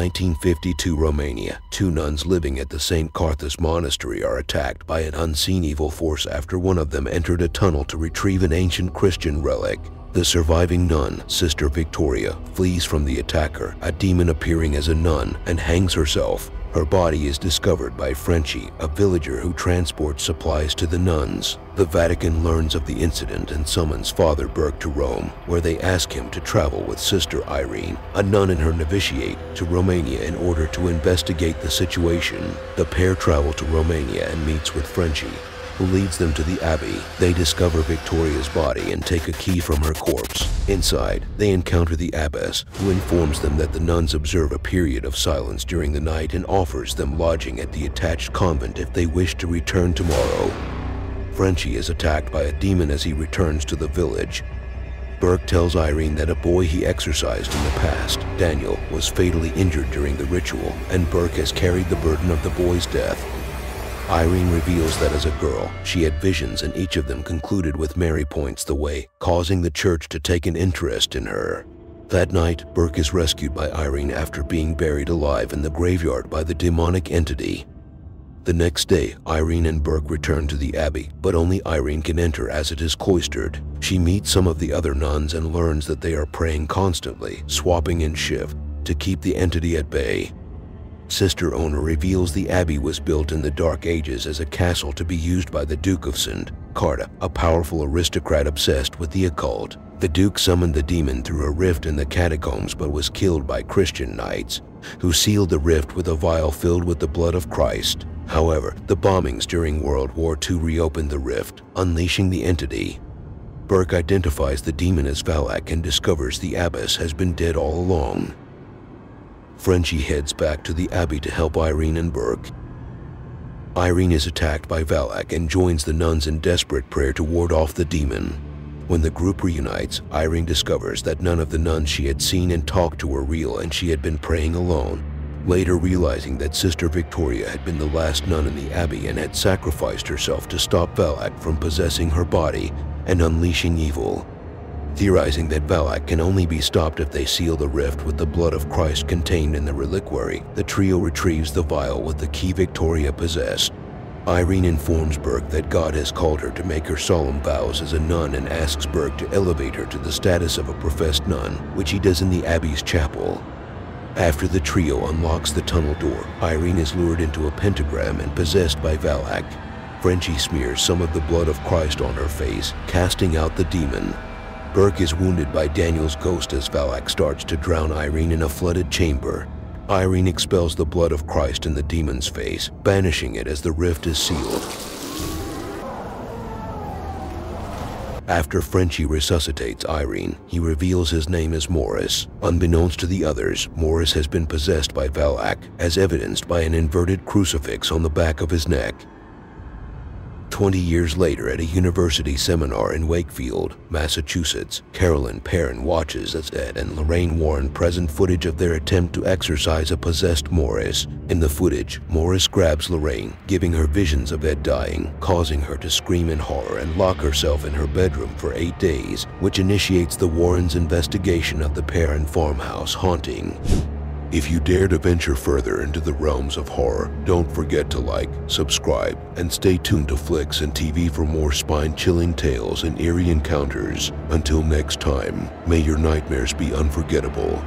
1952 Romania, two nuns living at the St. Carthus Monastery are attacked by an unseen evil force after one of them entered a tunnel to retrieve an ancient Christian relic. The surviving nun, Sister Victoria, flees from the attacker, a demon appearing as a nun, and hangs herself. Her body is discovered by Frenchie, a villager who transports supplies to the nuns. The Vatican learns of the incident and summons Father Burke to Rome, where they ask him to travel with Sister Irene, a nun in her novitiate, to Romania in order to investigate the situation. The pair travel to Romania and meets with Frenchie, who leads them to the Abbey. They discover Victoria's body and take a key from her corpse. Inside, they encounter the abbess, who informs them that the nuns observe a period of silence during the night and offers them lodging at the attached convent if they wish to return tomorrow. Frenchie is attacked by a demon as he returns to the village. Burke tells Irene that a boy he exorcised in the past, Daniel, was fatally injured during the ritual, and Burke has carried the burden of the boy's death. Irene reveals that as a girl, she had visions and each of them concluded with Mary points the way, causing the church to take an interest in her. That night, Burke is rescued by Irene after being buried alive in the graveyard by the demonic entity. The next day, Irene and Burke return to the Abbey, but only Irene can enter as it is cloistered. She meets some of the other nuns and learns that they are praying constantly, swapping in shift, to keep the entity at bay. Sister Owner reveals the Abbey was built in the Dark Ages as a castle to be used by the Duke of St. Carta, a powerful aristocrat obsessed with the occult. The Duke summoned the demon through a rift in the catacombs but was killed by Christian knights, who sealed the rift with a vial filled with the blood of Christ. However, the bombings during World War II reopened the rift, unleashing the entity. Burke identifies the demon as Valak and discovers the abbess has been dead all along. Frenchie heads back to the Abbey to help Irene and Burke. Irene is attacked by Valak and joins the nuns in desperate prayer to ward off the demon. When the group reunites, Irene discovers that none of the nuns she had seen and talked to were real and she had been praying alone. Later realizing that Sister Victoria had been the last nun in the Abbey and had sacrificed herself to stop Valak from possessing her body and unleashing evil. Theorizing that Valak can only be stopped if they seal the rift with the blood of Christ contained in the reliquary, the trio retrieves the vial with the key Victoria possessed. Irene informs Burke that God has called her to make her solemn vows as a nun and asks Burke to elevate her to the status of a professed nun, which he does in the Abbey's chapel. After the trio unlocks the tunnel door, Irene is lured into a pentagram and possessed by Valak. Frenchie smears some of the blood of Christ on her face, casting out the demon. Burke is wounded by Daniel's ghost as Valak starts to drown Irene in a flooded chamber. Irene expels the blood of Christ in the demon's face, banishing it as the rift is sealed. After Frenchie resuscitates Irene, he reveals his name as Morris. Unbeknownst to the others, Morris has been possessed by Valak, as evidenced by an inverted crucifix on the back of his neck. 20 years later at a university seminar in Wakefield, Massachusetts, Carolyn Perrin watches as Ed and Lorraine Warren present footage of their attempt to exorcise a possessed Morris. In the footage, Morris grabs Lorraine, giving her visions of Ed dying, causing her to scream in horror and lock herself in her bedroom for 8 days, which initiates the Warrens' investigation of the Perrin farmhouse haunting. If you dare to venture further into the realms of horror, don't forget to like, subscribe, and stay tuned to Flicks and TV for more spine-chilling tales and eerie encounters. Until next time, may your nightmares be unforgettable.